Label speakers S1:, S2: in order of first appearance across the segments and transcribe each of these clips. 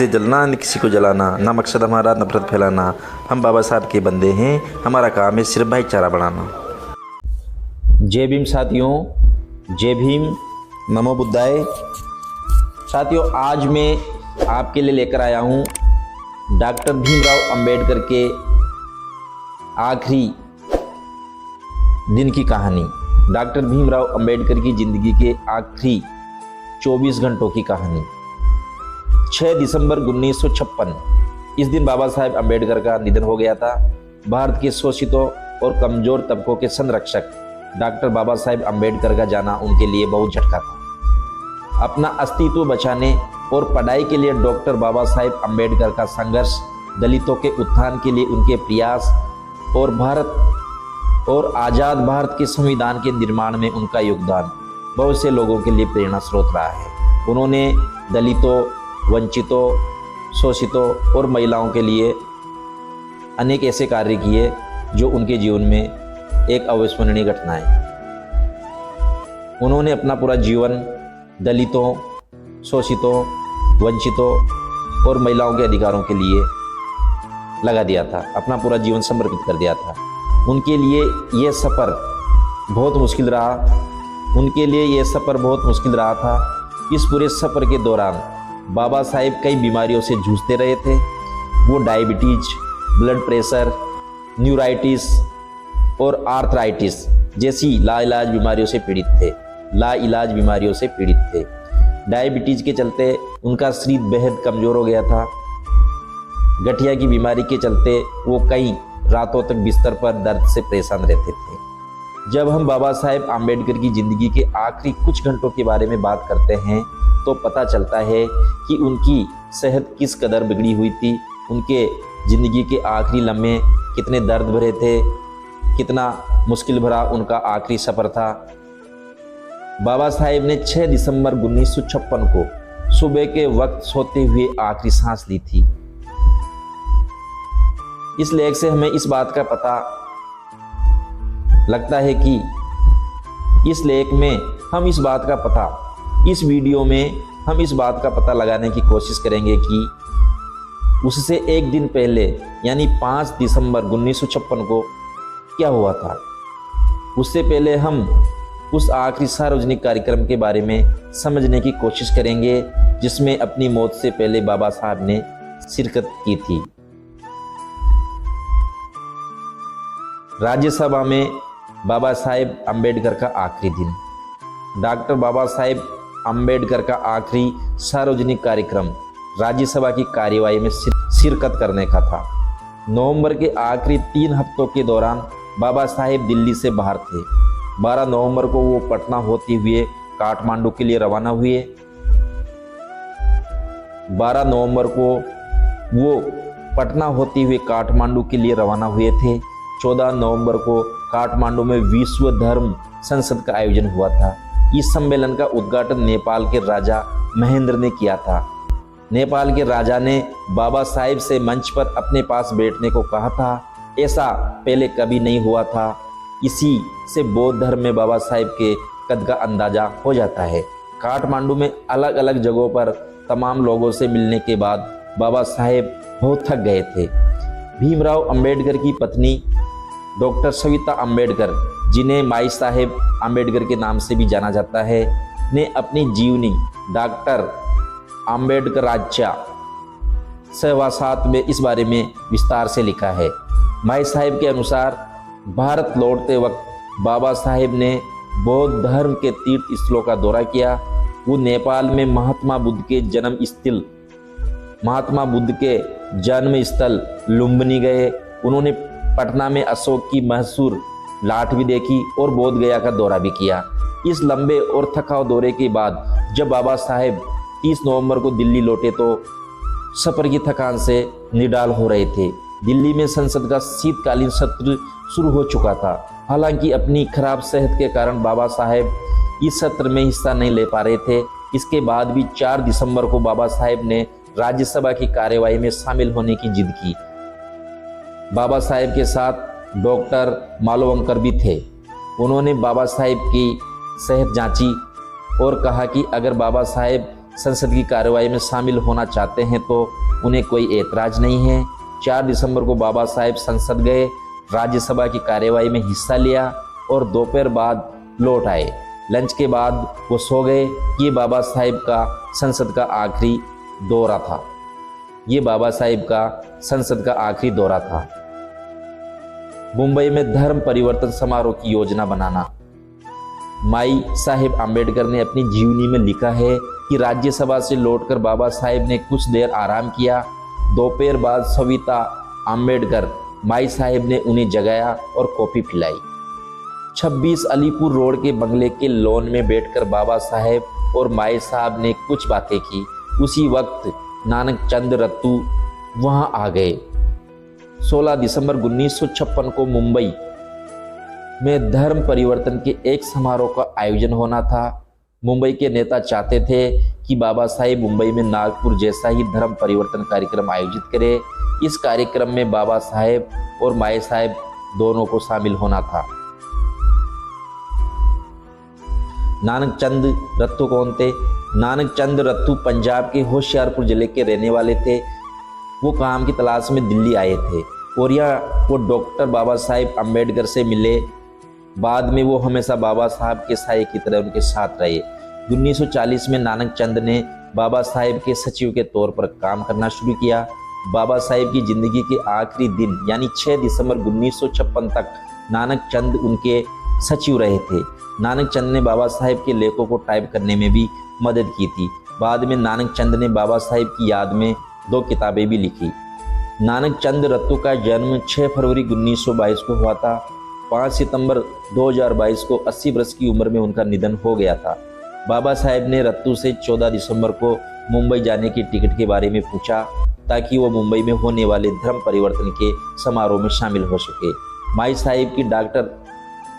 S1: से जलना न किसी को जलाना, ना मकसद हमारा नफरत फैलाना। हम बाबा साहब के बंदे हैं, हमारा काम है सिर्फ भाईचारा बढ़ाना।
S2: जय भीम साथियों, जय भीम, नमो बुद्धाय। साथियों, आज मैं आपके लिए लेकर आया हूँ डॉक्टर भीमराव अंबेडकर के आखिरी दिन की कहानी। डॉक्टर भीमराव अंबेडकर की ज़िंदगी के आखिरी 24 घंटों की कहानी। 6 दिसंबर 1956 इस दिन बाबा साहेब अंबेडकर का निधन हो गया था। भारत के शोषितों और कमज़ोर तबकों के संरक्षक डॉक्टर बाबा साहेब अंबेडकर का जाना उनके लिए बहुत झटका था। अपना अस्तित्व बचाने और पढ़ाई के लिए डॉक्टर बाबा साहेब अंबेडकर का संघर्ष, दलितों के उत्थान के लिए उनके प्रयास और भारत और आज़ाद भारत के संविधान के निर्माण में उनका योगदान बहुत से लोगों के लिए प्रेरणा स्रोत रहा है। उन्होंने दलितों, वंचितों, शोषितों और महिलाओं के लिए अनेक ऐसे कार्य किए जो उनके जीवन में एक अविस्मरणीय घटना है। उन्होंने अपना पूरा जीवन दलितों, शोषितों, वंचितों और महिलाओं के अधिकारों के लिए लगा दिया था, अपना पूरा जीवन समर्पित कर दिया था। उनके लिए यह सफ़र बहुत मुश्किल रहा था। इस पूरे सफ़र के दौरान बाबा साहेब कई बीमारियों से जूझते रहे थे। वो डायबिटीज, ब्लड प्रेशर, न्यूराइटिस और आर्थराइटिस जैसी लाइलाज बीमारियों से पीड़ित थे। डायबिटीज के चलते उनका शरीर बेहद कमज़ोर हो गया था। गठिया की बीमारी के चलते वो कई रातों तक बिस्तर पर दर्द से परेशान रहते थे। जब हम बाबा साहेब अंबेडकर की ज़िंदगी के आखिरी कुछ घंटों के बारे में बात करते हैं तो पता चलता है कि उनकी सेहत किस कदर बिगड़ी हुई थी। उनके ज़िंदगी के आखिरी लम्हे कितने दर्द भरे थे, कितना मुश्किल भरा उनका आखिरी सफ़र था। बाबा साहेब ने 6 दिसंबर 1956 को सुबह के वक्त सोते हुए आखिरी सांस ली थी। इस लेख से हमें इस बात का पता लगता है कि इस वीडियो में हम इस बात का पता लगाने की कोशिश करेंगे कि उससे एक दिन पहले यानी 5 दिसंबर 1956 को क्या हुआ था। उससे पहले हम उस आखिरी सार्वजनिक कार्यक्रम के बारे में समझने की कोशिश करेंगे जिसमें अपनी मौत से पहले बाबा साहब ने शिरकत की थी। राज्यसभा में बाबा साहेब अंबेडकर का आखिरी दिन। डॉक्टर बाबा साहेब अंबेडकर का आखिरी सार्वजनिक कार्यक्रम राज्यसभा की कार्यवाही में शिरकत करने का था। नवंबर के आखिरी 3 हफ्तों के दौरान बाबा साहेब दिल्ली से बाहर थे। 12 नवंबर को वो पटना होते हुए काठमांडू के लिए रवाना हुए। 12 नवंबर को वो पटना होते हुए काठमांडू के लिए रवाना हुए थे। 14 नवंबर को काठमांडू में विश्व धर्म संसद का आयोजन हुआ था। इस सम्मेलन का उद्घाटन नेपाल के राजा महेंद्र ने किया था। नेपाल के राजा ने बाबा साहेब से मंच पर अपने पास बैठने को कहा था। ऐसा पहले कभी नहीं हुआ था। इसी से बौद्ध धर्म में बाबा साहेब के कद का अंदाजा हो जाता है। काठमांडू में अलग अलग जगहों पर तमाम लोगों से मिलने के बाद बाबा साहेब बहुत थक गए थे। भीमराव अंबेडकर की पत्नी डॉक्टर सविता अंबेडकर, जिन्हें माई साहेब अंबेडकर के नाम से भी जाना जाता है, ने अपनी जीवनी डॉक्टर अंबेडकराच्या सहवासात में इस बारे में विस्तार से लिखा है। माई साहेब के अनुसार भारत लौटते वक्त बाबा साहेब ने बौद्ध धर्म के तीर्थ स्थलों का दौरा किया। वो नेपाल में महात्मा बुद्ध के जन्म स्थल लुम्बिनी गए। उन्होंने पटना में अशोक की मशहूर लाठ भी देखी और बोध गया का दौरा भी किया। इस लंबे और थकाऊ दौरे के बाद जब बाबा साहेब 30 नवंबर को दिल्ली लौटे तो सफ़र की थकान से निडाल हो रहे थे। दिल्ली में संसद का शीतकालीन सत्र शुरू हो चुका था। हालांकि अपनी खराब सेहत के कारण बाबा साहेब इस सत्र में हिस्सा नहीं ले पा रहे थे। इसके बाद भी 4 दिसंबर को बाबा साहेब ने राज्यसभा की कार्यवाही में शामिल होने की जिद की। बाबा साहेब के साथ डॉक्टर मालवंकर भी थे। उन्होंने बाबा साहेब की सेहत जांची और कहा कि अगर बाबा साहेब संसद की कार्रवाई में शामिल होना चाहते हैं तो उन्हें कोई एतराज़ नहीं है। 4 दिसंबर को बाबा साहेब संसद गए, राज्यसभा की कार्यवाही में हिस्सा लिया और दोपहर बाद लौट आए। लंच के बाद वो सो गए। ये बाबा साहेब का संसद का आखिरी दौरा था। ये बाबा साहेब का संसद का आखिरी दौरा था। मुंबई में धर्म परिवर्तन समारोह की योजना बनाना। माई साहेब आम्बेडकर ने अपनी जीवनी में लिखा है कि राज्यसभा से लौटकर बाबा साहेब ने कुछ देर आराम किया। दोपहर बाद सविता आम्बेडकर माई साहेब ने उन्हें जगाया और कॉफी पिलाई। 26 अलीपुर रोड के बंगले के लॉन में बैठकर बाबा साहेब और माई साहब ने कुछ बातें की। उसी वक्त नानक चंद रत्तू वहां आ गए। 16 दिसंबर 1956 को मुंबई में धर्म परिवर्तन के एक समारोह का आयोजन होना था। मुंबई के नेता चाहते थे कि बाबा साहेब मुंबई में नागपुर जैसा ही धर्म परिवर्तन कार्यक्रम आयोजित करें। इस कार्यक्रम में बाबा साहेब और माई साहेब दोनों को शामिल होना था। नानक चंद रत्तू कौन थे? नानक चंद रत्तू पंजाब के होशियारपुर जिले के रहने वाले थे। वो काम की तलाश में दिल्ली आए थे और यह वो डॉक्टर बाबा साहेब अम्बेडकर से मिले। बाद में वो हमेशा बाबा साहब के साये की तरह उनके साथ रहे। 1940 में नानक चंद ने बाबा साहेब के सचिव के तौर पर काम करना शुरू किया। बाबा साहेब की जिंदगी के आखिरी दिन यानी 6 दिसंबर 1956 तक नानक चंद उनके सचिव रहे थे। नानक चंद ने बाबा साहेब के लेखों को टाइप करने में भी मदद की थी। बाद में नानक चंद ने बाबा साहेब की याद में 2 किताबें भी लिखी। नानक चंद रत्तू का जन्म 6 फरवरी 1922 को हुआ था। 5 सितंबर 2022 को 80 वर्ष की उम्र में उनका निधन हो गया था। बाबा साहेब ने रत्तू से 14 दिसंबर को मुंबई जाने की टिकट के बारे में पूछा ताकि वो मुंबई में होने वाले धर्म परिवर्तन के समारोह में शामिल हो सके। माई साहेब की डॉक्टर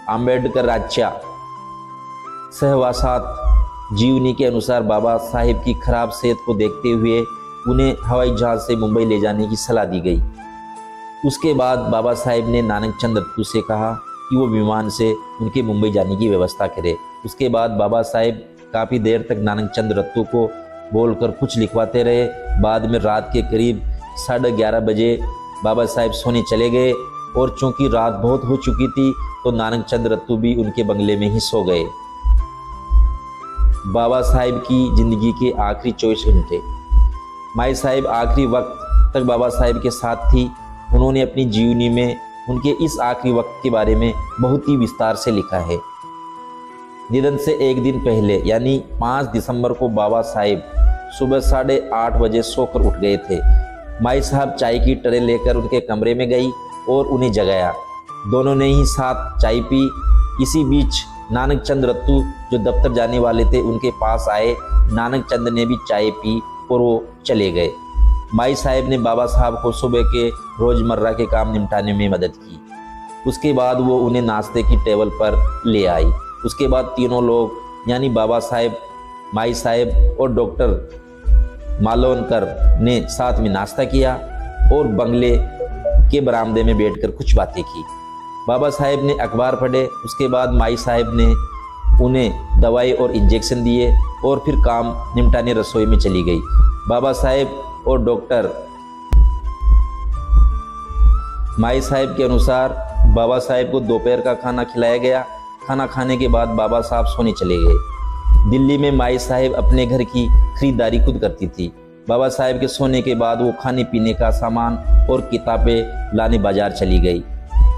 S2: आम्बेडकर राज्य सहवासात जीवनी के अनुसार बाबा साहेब की खराब सेहत को देखते हुए उन्हें हवाई जहाज से मुंबई ले जाने की सलाह दी गई। उसके बाद बाबा साहेब ने नानक चंद रत्तू से कहा कि वो विमान से उनके मुंबई जाने की व्यवस्था करे। उसके बाद बाबा साहेब काफ़ी देर तक नानक चंद रत्तू को बोलकर कुछ लिखवाते रहे। बाद में रात के करीब 11:30 बजे बाबा साहेब सोने चले गए और चूंकि रात बहुत हो चुकी थी तो नानक चंद रत्तू भी उनके बंगले में ही सो गए। बाबा साहेब की ज़िंदगी के आखिरी 24 घंटे। माई साहेब आखिरी वक्त तक बाबा साहेब के साथ थी। उन्होंने अपनी जीवनी में उनके इस आखिरी वक्त के बारे में बहुत ही विस्तार से लिखा है। निधन से एक दिन पहले यानी 5 दिसंबर को बाबा साहेब सुबह 8:30 बजे सोकर उठ गए थे। माई साहब चाय की ट्रे लेकर उनके कमरे में गई और उन्हें जगाया। दोनों ने ही साथ चाय पी। इसी बीच नानक चंद रत्तू जो दफ्तर जाने वाले थे उनके पास आए। नानक चंद ने भी चाय पी और वो चले गए। माई साहेब ने बाबा साहब को सुबह के रोज़मर्रा के काम निपटाने में मदद की। उसके बाद वो उन्हें नाश्ते की टेबल पर ले आई। उसके बाद तीनों लोग यानी बाबा साहेब, माई साहेब और डॉक्टर मालोनकर ने साथ में नाश्ता किया और बंगले के बरामदे में बैठकर कुछ बातें की। बाबा साहेब ने अखबार पढ़े। उसके बाद माई साहेब ने उन्हें दवाई और इंजेक्शन दिए और फिर काम निपटाने रसोई में चली गई। बाबा साहेब और डॉक्टर माई साहेब के अनुसार बाबा साहेब को दोपहर का खाना खिलाया गया। खाना खाने के बाद बाबा साहब सोने चले गए। दिल्ली में माई साहेब अपने घर की खरीदारी खुद करती थी। बाबा साहेब के सोने के बाद वो खाने पीने का सामान और किताबें लाने बाजार चली गई।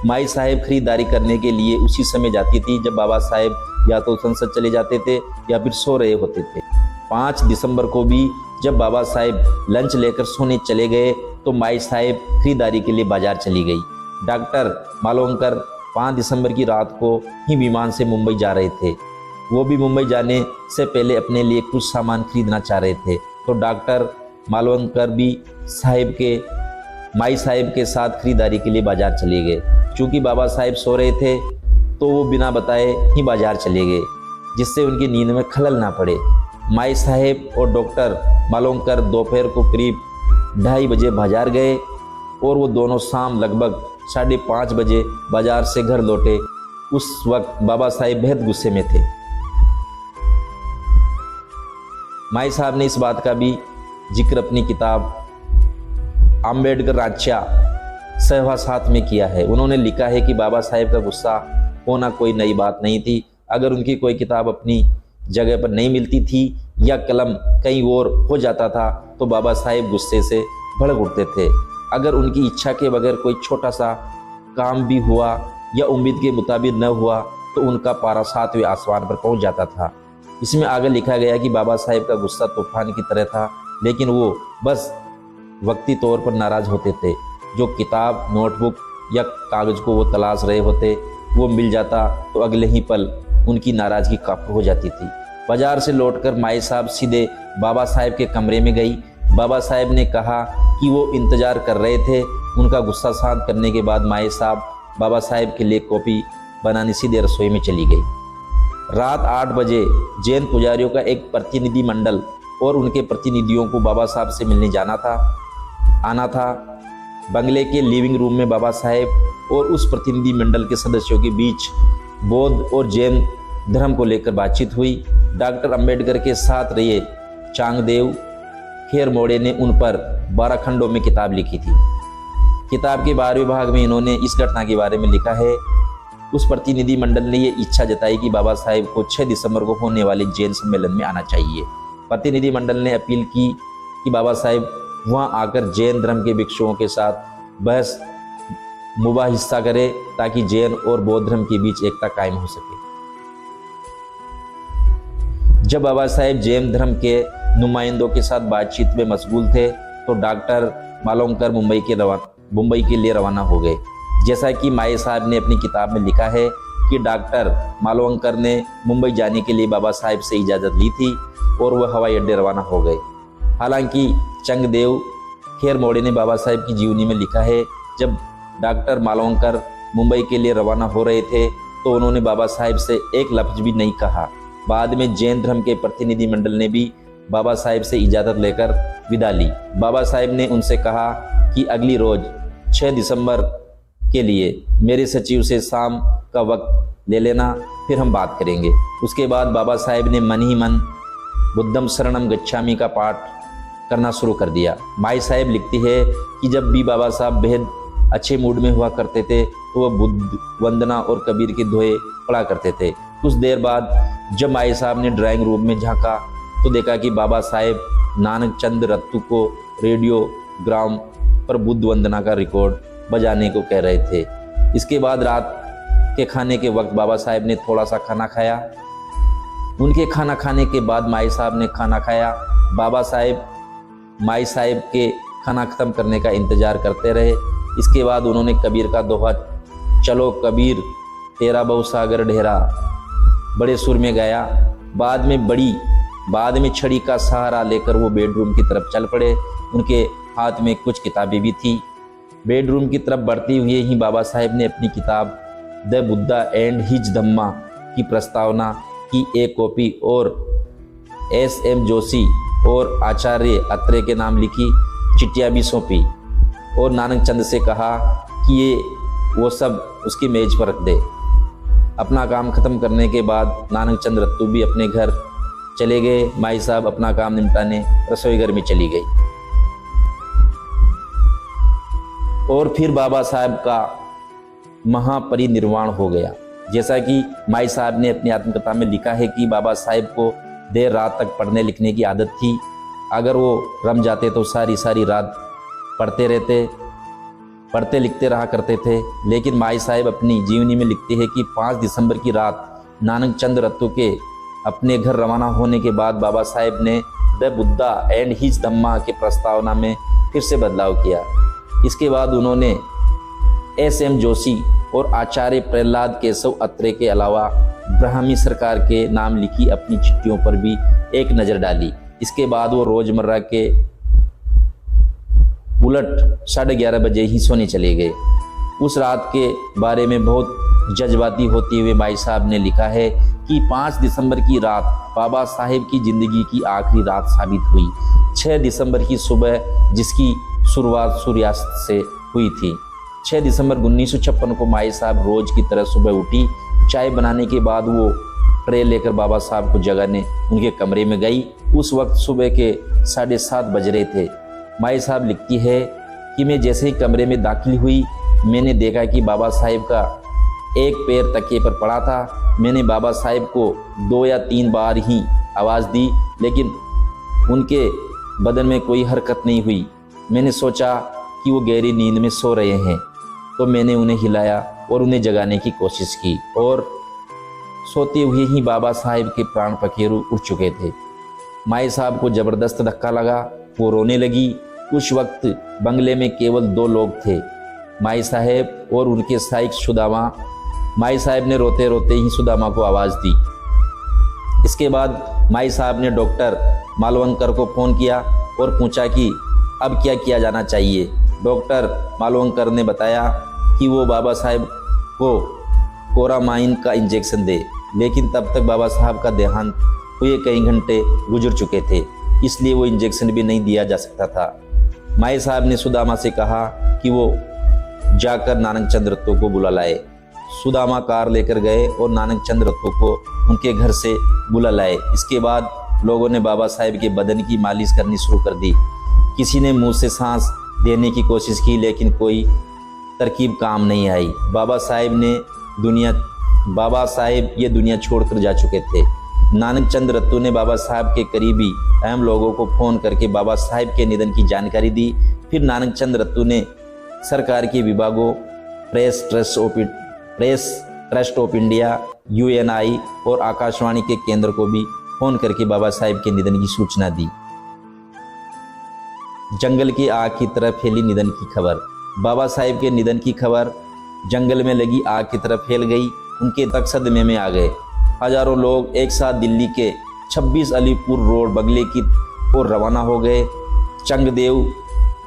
S2: माई साहेब खरीदारी करने के लिए उसी समय जाती थी जब बाबा साहेब या तो संसद चले जाते थे या फिर सो रहे होते थे। 5 दिसंबर को भी जब बाबा साहेब लंच लेकर सोने चले गए तो माई साहेब खरीदारी के लिए बाजार चली गई। डॉक्टर मालोंकर 5 दिसंबर की रात को ही विमान से मुंबई जा रहे थे। वो भी मुंबई जाने से पहले अपने लिए कुछ सामान खरीदना चाह रहे थे तो डॉक्टर मालवंकर भी माई साहेब के साथ खरीदारी के लिए बाजार चले गए। चूँकि बाबा साहेब सो रहे थे तो वो बिना बताए ही बाजार चले गए जिससे उनकी नींद में खलल ना पड़े। माई साहेब और डॉक्टर मालोंकर दोपहर को करीब 2:30 बजे बाजार गए और वो दोनों शाम लगभग 5:30 बजे बाजार से घर लौटे। उस वक्त बाबा साहेब बेहद गुस्से में थे। माई साहब ने इस बात का भी जिक्र अपनी किताब अम्बेडकर राज्या सहवा साथ में किया है। उन्होंने लिखा है कि बाबा साहेब का गुस्सा होना कोई नई बात नहीं थी। अगर उनकी कोई किताब अपनी जगह पर नहीं मिलती थी या कलम कहीं और हो जाता था तो बाबा साहेब गुस्से से भड़क उठते थे। अगर उनकी इच्छा के बगैर कोई छोटा सा काम भी हुआ या उम्मीद के मुताबिक न हुआ तो उनका पारा 7वें आसमान पर पहुंच जाता था। इसमें आगे लिखा गया कि बाबा साहेब का गुस्सा तूफान की तरह था, लेकिन वो बस वक्ती तौर पर नाराज़ होते थे। जो किताब, नोटबुक या कागज़ को वो तलाश रहे होते वो मिल जाता तो अगले ही पल उनकी नाराज़गी काबू हो जाती थी। बाजार से लौटकर माई साहब सीधे बाबा साहेब के कमरे में गई। बाबा साहेब ने कहा कि वो इंतज़ार कर रहे थे। उनका गुस्सा शांत करने के बाद माई साहब बाबा साहेब के लिए कॉफ़ी बनाने सीधे रसोई में चली गई। रात 8 बजे जैन पुजारियों का एक प्रतिनिधि मंडल और उनके प्रतिनिधियों को बाबा साहब से मिलने आना था। बंगले के लिविंग रूम में बाबा साहेब और उस प्रतिनिधि मंडल के सदस्यों के बीच बौद्ध और जैन धर्म को लेकर बातचीत हुई। डॉक्टर अंबेडकर के साथ रहे चांगदेव खेरमोड़े ने उन पर 12 खंडों में किताब लिखी थी। किताब के 12वें भाग में इन्होंने इस घटना के बारे में लिखा है। उस प्रतिनिधि मंडल ने ये इच्छा जताई कि बाबा साहेब को 6 दिसंबर को होने वाले जैन सम्मेलन में आना चाहिए। प्रतिनिधि मंडल ने अपील की कि बाबा साहेब वहां आकर जैन धर्म के भिक्षुओं के साथ बहस मुबाहिसा करे ताकि जैन और बौद्ध धर्म के बीच एकता कायम हो सके। जब बाबा साहेब जैन धर्म के नुमाइंदों के साथ बातचीत में मशगूल थे तो डॉक्टर मालोंकर मुंबई के लिए रवाना हो गए। जैसा कि माई साहब ने अपनी किताब में लिखा है कि डॉक्टर मालोंकर ने मुंबई जाने के लिए बाबा साहेब से इजाज़त ली थी और वह हवाई अड्डे रवाना हो गए। हालांकि चंगदेव खेरमोड़े ने बाबा साहेब की जीवनी में लिखा है, जब डॉक्टर मालोंकर मुंबई के लिए रवाना हो रहे थे तो उन्होंने बाबा साहेब से एक लफ्ज़ भी नहीं कहा। बाद में जैन धर्म के प्रतिनिधि मंडल ने भी बाबा साहेब से इजाज़त लेकर विदा ली। बाबा साहेब ने उनसे कहा कि अगली रोज़ 6 दिसंबर के लिए मेरे सचिव से शाम का वक्त ले लेना, फिर हम बात करेंगे। उसके बाद बाबा साहेब ने मन ही मन बुद्धम शरणम गच्छामि का पाठ करना शुरू कर दिया। माई साहेब लिखती है कि जब भी बाबा साहब बेहद अच्छे मूड में हुआ करते थे तो वह बुद्ध वंदना और कबीर के दोहे पढ़ा करते थे। कुछ देर बाद जब माई साहब ने ड्राइंग रूम में झांका तो देखा कि बाबा साहेब नानक चंद रत्तू को रेडियोग्राम पर बुद्ध वंदना का रिकॉर्ड बजाने को कह रहे थे। इसके बाद रात के खाने के वक्त बाबा साहेब ने थोड़ा सा खाना खाया। उनके खाना खाने के बाद माई साहब ने खाना खाया। बाबा साहेब माई साहेब के खाना ख़त्म करने का इंतज़ार करते रहे। इसके बाद उन्होंने कबीर का दोहा चलो कबीर तेरा बहु सागर ढेरा बड़े सुर में गाया। बाद में छड़ी का सहारा लेकर वो बेडरूम की तरफ चल पड़े। उनके हाथ में कुछ किताबें भी थी। बेडरूम की तरफ बढ़ते हुए ही बाबा साहेब ने अपनी किताब द बुद्धा एंड हिज धम्मा की प्रस्तावना की एक कॉपी और S.M. जोशी और आचार्य अत्रे के नाम लिखी चिट्ठियाँ भी सौंपी और नानक चंद से कहा कि ये वो सब उसकी मेज पर रख दे। अपना काम ख़त्म करने के बाद नानक चंद रत्तू भी अपने घर चले गए। माई साहब अपना काम निपटाने रसोई घर में चली गई और फिर बाबा साहब का महापरिनिर्वाण हो गया। जैसा कि माई साहब ने अपनी आत्मकथा में लिखा है कि बाबा साहेब को देर रात तक पढ़ने लिखने की आदत थी। अगर वो रम जाते तो सारी रात पढ़ते लिखते रहा करते थे। लेकिन माई साहब अपनी जीवनी में लिखते हैं कि 5 दिसंबर की रात नानक चंद रत्तू के अपने घर रवाना होने के बाद बाबा साहेब ने द बुद्धा एंड हिज धम्मा के प्रस्तावना में फिर से बदलाव किया। इसके बाद उन्होंने S.M. जोशी और आचार्य प्रहलाद केशव अत्रे के अलावा ब्राह्मी सरकार के नाम लिखी अपनी चिट्ठियों पर भी एक नज़र डाली। इसके बाद वो रोज़मर्रा के उलट 11:30 बजे ही सोने चले गए। उस रात के बारे में बहुत जज्बाती होते हुए माई साहब ने लिखा है कि 5 दिसंबर की रात बाबा साहेब की ज़िंदगी की आखिरी रात साबित हुई। 6 दिसंबर की सुबह जिसकी शुरुआत सूर्यास्त से हुई थी। 6 दिसंबर 1956 को माई साहब रोज़ की तरह सुबह उठी। चाय बनाने के बाद वो ट्रे लेकर बाबा साहब को जगाने उनके कमरे में गई। उस वक्त सुबह के 7:30 बज रहे थे। माई साहब लिखती है कि मैं जैसे ही कमरे में दाखिल हुई, मैंने देखा कि बाबा साहब का एक पैर तकिए पर पड़ा था। मैंने बाबा साहब को 2 या 3 बार ही आवाज़ दी, लेकिन उनके बदन में कोई हरकत नहीं हुई। मैंने सोचा कि वो गहरी नींद में सो रहे हैं, तो मैंने उन्हें हिलाया और उन्हें जगाने की कोशिश की, और सोते हुए ही बाबा साहब के प्राण पखेरु उठ चुके थे। माई साहब को ज़बरदस्त धक्का लगा, वो रोने लगी। उस वक्त बंगले में केवल 2 लोग थे, माई साहब और उनके सहायक सुदामा। माई साहब ने रोते रोते ही सुदामा को आवाज़ दी। इसके बाद माई साहब ने डॉक्टर मालवंकर को फ़ोन किया और पूछा कि अब क्या किया जाना चाहिए। डॉक्टर मालवंकर ने बताया कि वो बाबा साहब को कोरामाइन का इंजेक्शन दे, लेकिन तब तक बाबा साहब का देहांत हुए कई घंटे गुजर चुके थे, इसलिए वो इंजेक्शन भी नहीं दिया जा सकता था। माई साहब ने सुदामा से कहा कि वो जाकर नानक चंद रत्तो को बुला लाए। सुदामा कार लेकर गए और नानक चंद रत्तो को उनके घर से बुला लाए। इसके बाद लोगों ने बाबा साहब के बदन की मालिश करनी शुरू कर दी। किसी ने मुंह से सांस देने की कोशिश की, लेकिन कोई तरकीब काम नहीं आई। बाबा साहब ये दुनिया छोड़कर जा चुके थे। नानक चंद रत्तो ने बाबा साहब के करीबी अहम लोगों को फ़ोन करके बाबा साहब के निधन की जानकारी दी। फिर नानक चंद रत्तो ने सरकार के विभागों, press trust of India, UNI और आकाशवाणी के केंद्र को भी फ़ोन करके बाबा साहब के निधन की सूचना दी। जंगल की आग की तरह फैली निधन की खबर। बाबा साहब के निधन की खबर जंगल में लगी आग की तरह फैल गई। उनके तक सदमे में आ गए। हजारों लोग एक साथ दिल्ली के 26 अलीपुर रोड बंगले की ओर रवाना हो गए। चंगदेव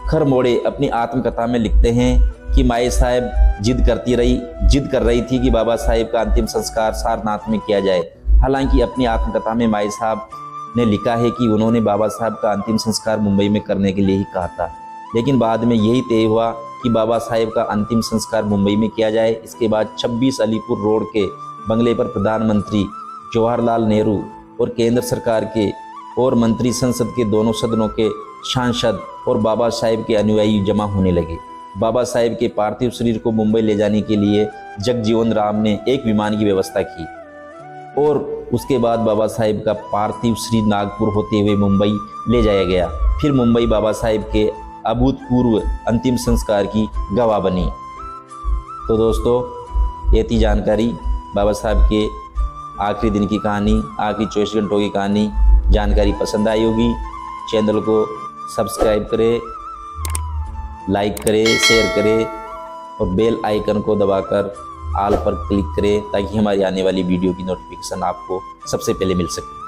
S2: खरमोड़े अपनी आत्मकथा में लिखते हैं कि माई साहब जिद कर रही थी कि बाबा साहब का अंतिम संस्कार सारनाथ में किया जाए। हालांकि अपनी आत्मकथा में माई साहब ने लिखा है कि उन्होंने बाबा साहब का अंतिम संस्कार मुंबई में करने के लिए ही कहा था, लेकिन बाद में यही तय हुआ कि बाबा साहब का अंतिम संस्कार मुंबई में किया जाए। इसके बाद 26 अलीपुर रोड के बंगले पर प्रधानमंत्री जवाहरलाल नेहरू और केंद्र सरकार के और मंत्री संसद के दोनों सदनों के सांसद और बाबा साहब के अनुयायी जमा होने लगे। बाबा साहब के पार्थिव शरीर को मुंबई ले जाने के लिए जगजीवन राम ने एक विमान की व्यवस्था की, और उसके बाद बाबा साहब का पार्थिव शरीर नागपुर होते हुए मुंबई ले जाया गया। फिर मुंबई बाबा साहब के अभूतपूर्व अंतिम संस्कार की गवाह बनी। तो दोस्तों, ये थी जानकारी बाबा साहब के आखिरी दिन की कहानी, आखिरी 24 घंटों की कहानी। जानकारी पसंद आई होगी, चैनल को सब्सक्राइब करें, लाइक करें, शेयर करें और बेल आइकन को दबाकर ऑल पर क्लिक करें, ताकि हमारी आने वाली वीडियो की नोटिफिकेशन आपको सबसे पहले मिल सके।